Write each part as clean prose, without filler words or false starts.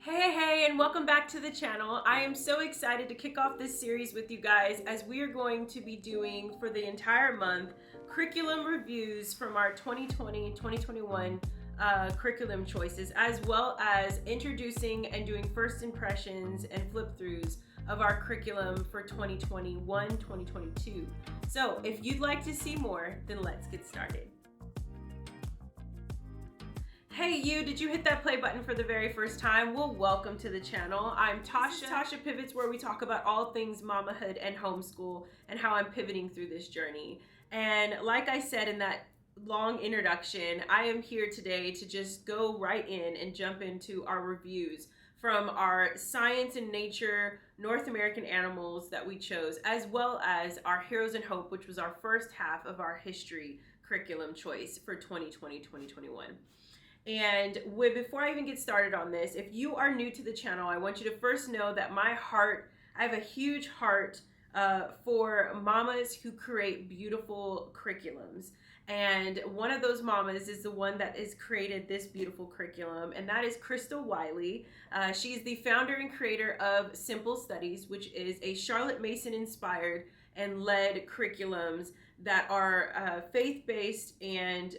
Hey, and welcome back to the channel. I am so excited to kick off this series with you guys as we are going to be doing for the entire month curriculum reviews from our 2020-2021 curriculum choices, as well as introducing and doing first impressions and flip throughs of our curriculum for 2021-2022. So if you'd like to see more, then let's get started. Hey you, did you hit that play button for the very first time? Well, welcome to the channel. I'm Tasha. This is Tasha Pivots, where we talk about all things mamahood and homeschool and how I'm pivoting through this journey. And like I said in that long introduction, I am here today to just go right in and jump into our reviews from our science and nature North American animals that we chose, as well as our Heroes in Hope, which was our first half of our history curriculum choice for 2020-2021. And before I even get started on this, if you are new to the channel, I want you to first know that I have a huge heart for mamas who create beautiful curriculums. And one of those mamas is the one that has created this beautiful curriculum, and that is Crystal Wylie. She's the founder and creator of Simple Studies, which is a Charlotte Mason inspired and led curriculums that are faith-based and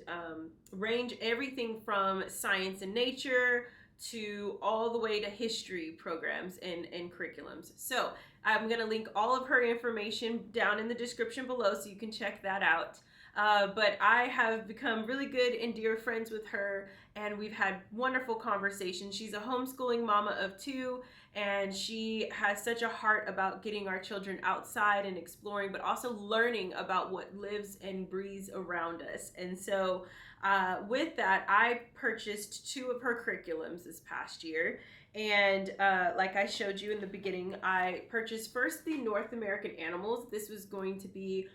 range everything from science and nature to all the way to history programs and curriculums. So I'm going to link all of her information down in the description below so you can check that out. But I have become really good and dear friends with her, and we've had wonderful conversations. She's a homeschooling mama of two, and she has such a heart about getting our children outside and exploring, but also learning about what lives and breathes around us. And so with that, I purchased 2 of her curriculums this past year. And like I showed you in the beginning, I purchased first the North American animals. This was going to be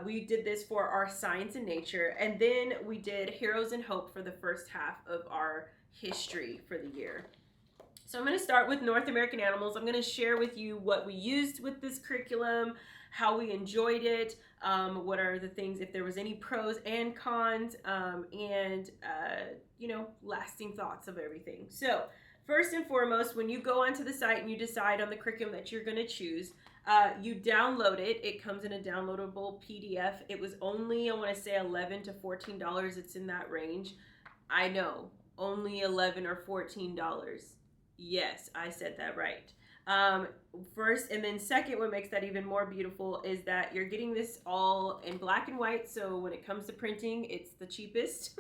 we did this for our science and nature, and then we did Heroes in Hope for the first half of our history for the year. So I'm going to start with North American animals. I'm going to share with you what we used with this curriculum, how we enjoyed it, what are the things, if there was any pros and cons, and lasting thoughts of everything. So first and foremost, when you go onto the site and you decide on the curriculum that you're going to choose, you download it. It comes in a downloadable PDF. It was only, I want to say, $11 to $14. It's in that range. I know, only $11 or $14. Yes, I said that right. First, and then second, what makes that even more beautiful is that you're getting this all in black and white. So when it comes to printing, it's the cheapest.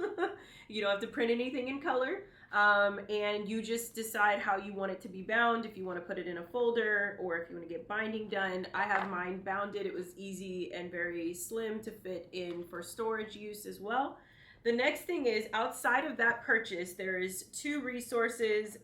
You don't have to print anything in color. And you just decide how you want it to be bound, if you want to put it in a folder or if you want to get binding done. I have mine bounded. It was easy and very slim to fit in for storage use as well. The next thing is, outside of that purchase, there is 2 resources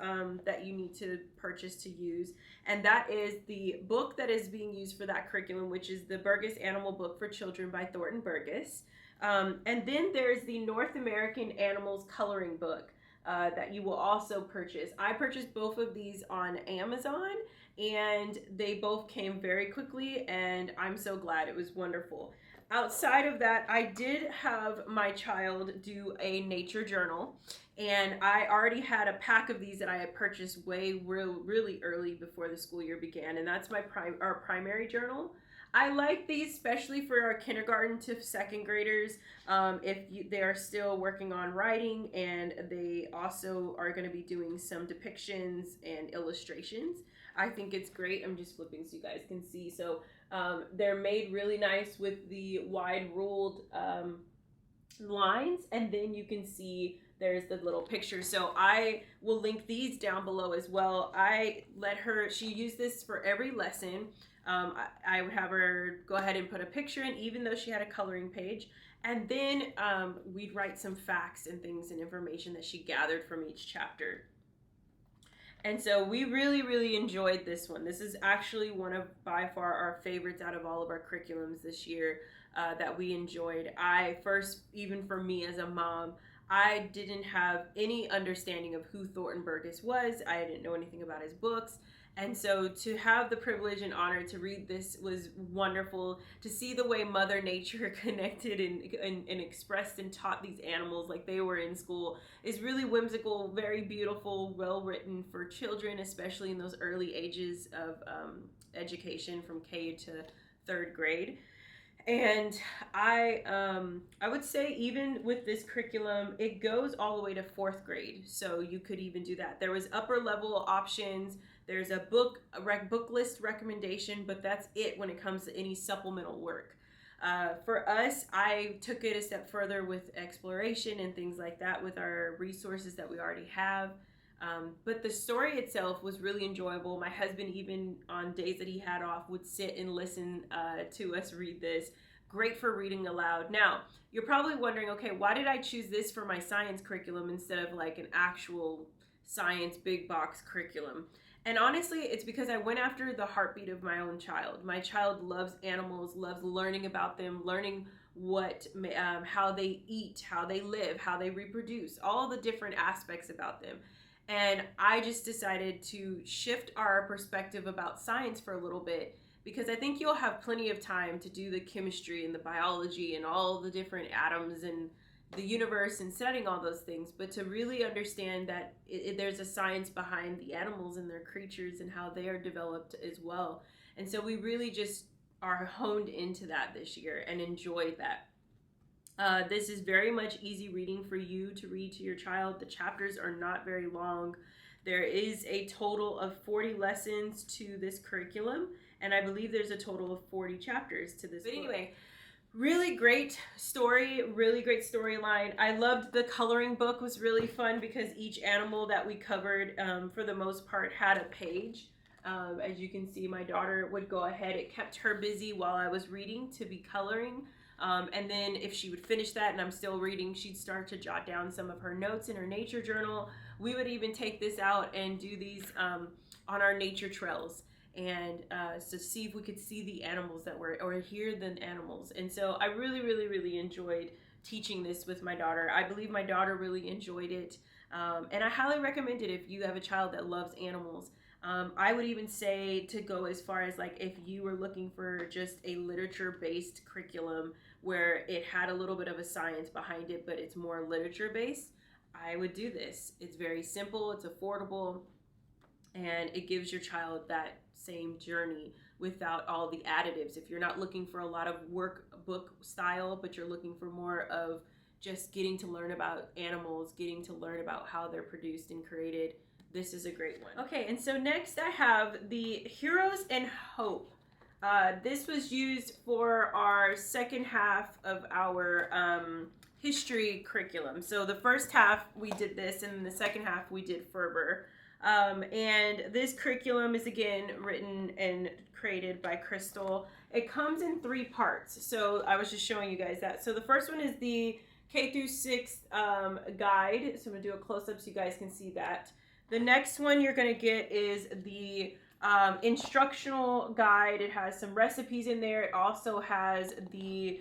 that you need to purchase to use, and that is the book that is being used for that curriculum, which is the Burgess Animal Book for Children by Thornton Burgess. And then there's the North American Animals Coloring Book that you will also purchase. I purchased both of these on Amazon, and they both came very quickly, and I'm so glad. It was wonderful. Outside of that, I did have my child do a nature journal, and I already had a pack of these that I had purchased really early before the school year began, and that's our primary journal. I like these especially for our kindergarten to 2nd graders they are still working on writing, and they also are going to be doing some depictions and illustrations. I think it's great. I'm just flipping so you guys can see. So they're made really nice with the wide ruled lines, and then you can see there's the little picture. So I will link these down below as well. She used this for every lesson. I would have her go ahead and put a picture in, even though she had a coloring page. And then we'd write some facts and things and information that she gathered from each chapter. And so we really enjoyed this one. This is actually one of, by far, our favorites out of all of our curriculums this year that we enjoyed. Even for me as a mom, I didn't have any understanding of who Thornton Burgess was. I didn't know anything about his books. And so to have the privilege and honor to read this was wonderful. To see the way Mother Nature connected and expressed and taught these animals like they were in school is really whimsical, very beautiful, well written for children, especially in those early ages of education from K to third grade. And I would say even with this curriculum, it goes all the way to fourth grade. So you could even do that. There was upper level options. There's a book list recommendation, but that's it when it comes to any supplemental work. For us, I took it a step further with exploration and things like that with our resources that we already have. But the story itself was really enjoyable. My husband, even on days that he had off, would sit and listen to us read this. Great for reading aloud. Now, you're probably wondering, okay, why did I choose this for my science curriculum instead of like an actual science big box curriculum? And honestly, it's because I went after the heartbeat of my own child. My child loves animals, loves learning about them, learning how they eat, how they live, how they reproduce, all the different aspects about them. And I just decided to shift our perspective about science for a little bit, because I think you'll have plenty of time to do the chemistry and the biology and all the different atoms and the universe and studying all those things, but to really understand that there's a science behind the animals and their creatures and how they are developed as well. And so we really just are honed into that this year and enjoyed that. This is very much easy reading for you to read to your child. The chapters are not very long. There is a total of 40 lessons to this curriculum, and I believe there's a total of 40 chapters to this book. Anyway, really great story, really great storyline. I loved the coloring book. Was really fun because each animal that we covered, for the most part, had a page. As you can see, my daughter would go ahead. It kept her busy while I was reading to be coloring. And then if she would finish that and I'm still reading, she'd start to jot down some of her notes in her nature journal. We would even take this out and do these on our nature trails, and to see if we could see the animals that were, or hear the animals. And so I really, really, really enjoyed teaching this with my daughter. I believe my daughter really enjoyed it. And I highly recommend it if you have a child that loves animals. I would even say to go as far as like if you were looking for just a literature-based curriculum where it had a little bit of a science behind it, but it's more literature-based, I would do this. It's very simple, it's affordable, and it gives your child that same journey without all the additives. If you're not looking for a lot of workbook style, but you're looking for more of just getting to learn about animals, getting to learn about how they're produced and created, this is a great one. Okay, and so next I have the Heroes and Hope. This was used for our second half of our history curriculum. So the first half we did this, and the second half we did Fervor. And this curriculum is again written and created by Crystal. It comes in 3 parts. So I was just showing you guys that. So the first one is the K through 6th guide. So I'm gonna do a close-up so you guys can see that. The next one you're gonna get is the instructional guide. It has some recipes in there. It also has the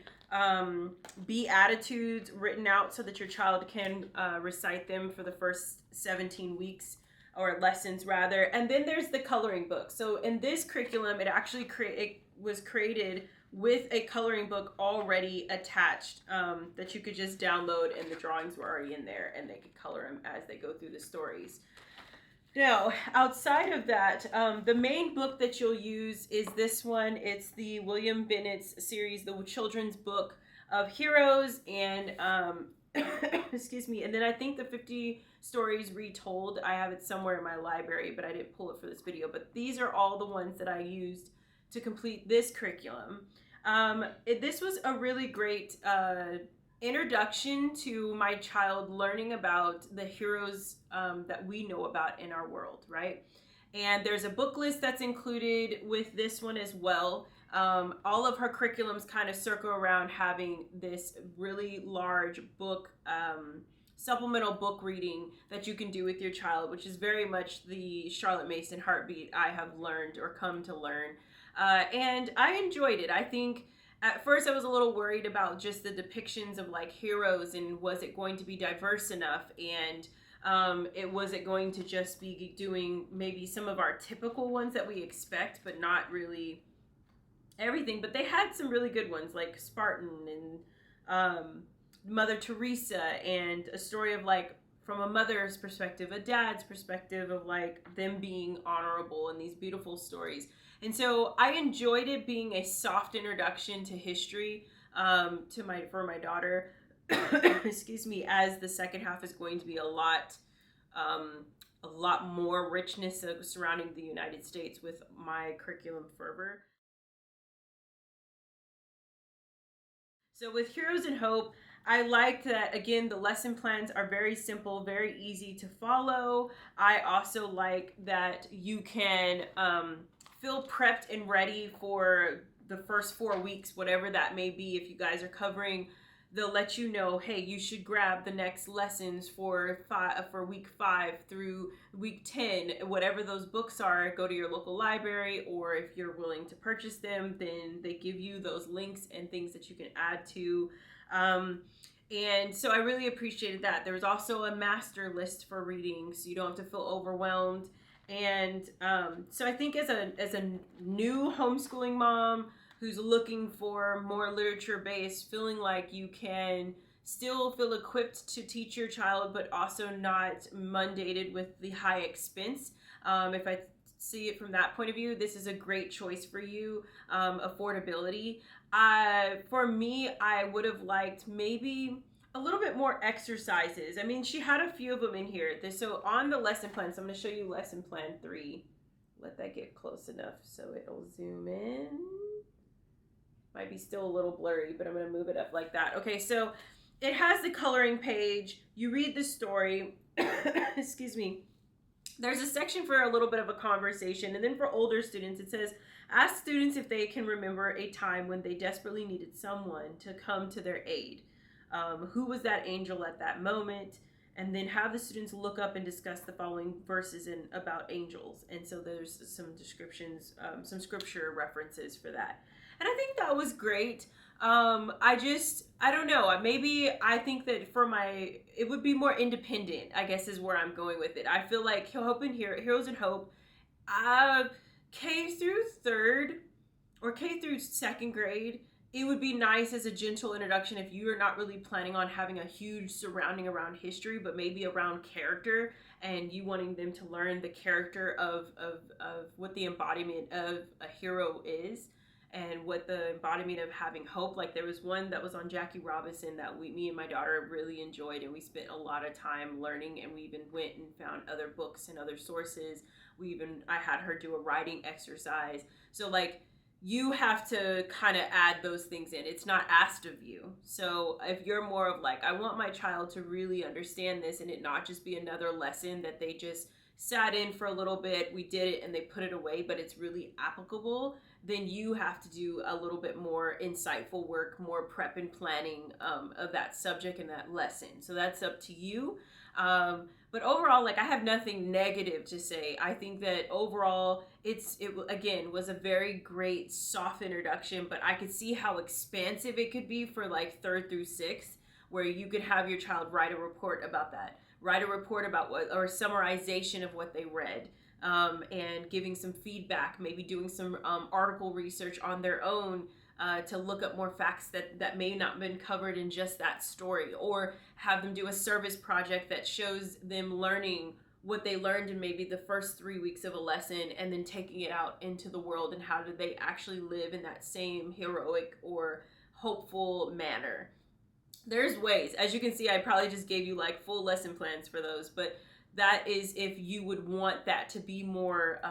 Beatitudes written out so that your child can recite them for the first 17 weeks, or lessons rather. And then there's the coloring book. So in this curriculum, it actually was created with a coloring book already attached that you could just download, and the drawings were already in there, and they could color them as they go through the stories. Now, outside of that, the main book that you'll use is this one. It's the William Bennett's series, the children's book of heroes, and excuse me, and then I think the 50 Stories Retold. I have it somewhere in my library, but I didn't pull it for this video. But these are all the ones that I used to complete this curriculum. This was a really great introduction to my child learning about the heroes that we know about in our world, right? And there's a book list that's included with this one as well. All of her curriculums kind of circle around having this really large book, supplemental book reading that you can do with your child, which is very much the Charlotte Mason heartbeat I have learned or come to learn. And I enjoyed it. I think At first I was a little worried about just the depictions of like heroes, and was it going to be diverse enough, and was it going to just be doing maybe some of our typical ones that we expect, but not really everything. But they had some really good ones like Spartan and Mother Teresa, and a story of like from a mother's perspective, a dad's perspective of like them being honorable, and these beautiful stories. And so I enjoyed it being a soft introduction to history for my daughter. Excuse me, as the second half is going to be a lot more richness surrounding the United States with my curriculum fervor. So with Heroes in Hope, I like that, again, the lesson plans are very simple, very easy to follow. I also like that you can feel prepped and ready for the first 4 weeks, whatever that may be. If you guys are covering, they'll let you know, hey, you should grab the next lessons for week 5 through week 10, whatever those books are. Go to your local library, or if you're willing to purchase them, then they give you those links and things that you can add to. And so I really appreciated that. There was also a master list for reading, so you don't have to feel overwhelmed. And so I think as a new homeschooling mom who's looking for more literature-based, feeling like you can still feel equipped to teach your child, but also not mandated with the high expense. If I see it from that point of view, this is a great choice for you. Affordability. For me, I would have liked maybe a little bit more exercises. I mean, she had a few of them in here. So on the lesson plan, so I'm going to show you lesson plan 3. Let that get close enough so it'll zoom in. Might be still a little blurry, but I'm going to move it up like that. Okay, so it has the coloring page. You read the story. Excuse me. There's a section for a little bit of a conversation, and then for older students, it says, ask students if they can remember a time when they desperately needed someone to come to their aid. Who was that angel at that moment? And then have the students look up and discuss the following verses about angels. And so there's some descriptions, some scripture references for that. And I think that was great. I don't know. Maybe I think that it would be more independent, I guess is where I'm going with it. I feel like Heroes in Hope, K through 3rd or K through 2nd grade, it would be nice as a gentle introduction if you are not really planning on having a huge surrounding around history, but maybe around character, and you wanting them to learn the character of what the embodiment of a hero is, and what the embodiment of having hope. Like there was one that was on Jackie Robinson that me and my daughter really enjoyed, and we spent a lot of time learning, and we even went and found other books and other sources. I had her do a writing exercise. So like, you have to kind of add those things in. It's not asked of you. So if you're more of like, I want my child to really understand this and it not just be another lesson that they just sat in for a little bit, we did it and they put it away, but it's really applicable, then you have to do a little bit more insightful work, more prep and planning of that subject and that lesson. So that's up to you. But overall, like, I have nothing negative to say. I think that overall, it again was a very great soft introduction, but I could see how expansive it could be for like 3rd through 6th, where you could have your child write a report about that, write a report about or summarization of what they read, and giving some feedback, maybe doing some article research on their own, to look up more facts that may not have been covered in just that story, or have them do a service project that shows them learning what they learned in maybe the first 3 weeks of a lesson, and then taking it out into the world, and how do they actually live in that same heroic or hopeful manner. There's ways. As you can see, I probably just gave you like full lesson plans for those, but that is if you would want that to be more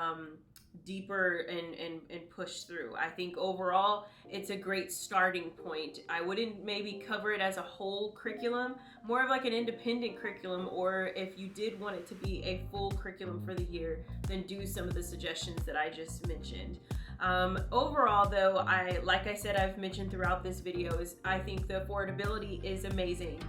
deeper and push through. I think overall it's a great starting point. I wouldn't maybe cover it as a whole curriculum, more of like an independent curriculum, or if you did want it to be a full curriculum for the year, then do some of the suggestions that I just mentioned. Overall though, like I said, I've mentioned throughout this video, is I think the affordability is amazing.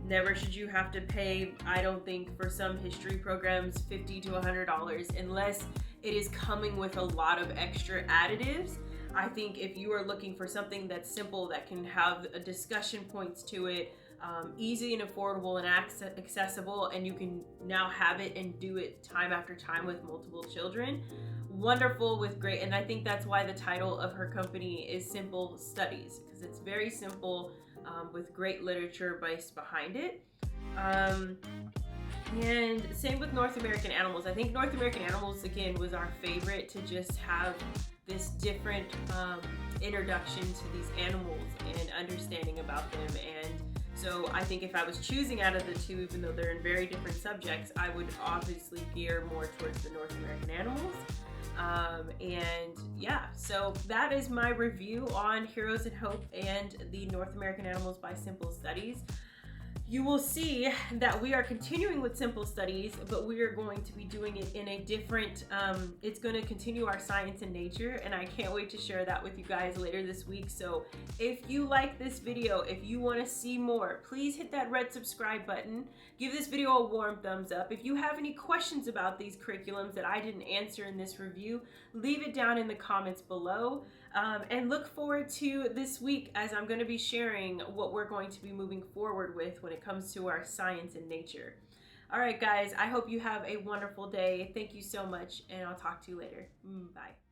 Never should you have to pay, I don't think, for some history programs $50 to $100 unless it is coming with a lot of extra additives. I think if you are looking for something that's simple, that can have a discussion points to it, easy and affordable and accessible, and you can now have it and do it time after time with multiple children, wonderful with great. And I think that's why the title of her company is Simple Studies, because it's very simple with great literature based behind it. And same with North American Animals. I think North American Animals, again, was our favorite to just have this different introduction to these animals and understanding about them. And so I think if I was choosing out of the two, even though they're in very different subjects, I would obviously gear more towards the North American Animals. And yeah, so that is my review on Heroes in Hope and the North American Animals by Simple Studies. You will see that we are continuing with Simple Studies, but we are going to be doing it in a different, it's going to continue our science and nature, and I can't wait to share that with you guys later this week. So if you like this video, if you want to see more, please hit that red subscribe button. Give this video a warm thumbs up. If you have any questions about these curriculums that I didn't answer in this review, leave it down in the comments below. And look forward to this week, as I'm going to be sharing what we're going to be moving forward with when it comes to our science and nature. All right, guys, I hope you have a wonderful day. Thank you so much, and I'll talk to you later. Bye.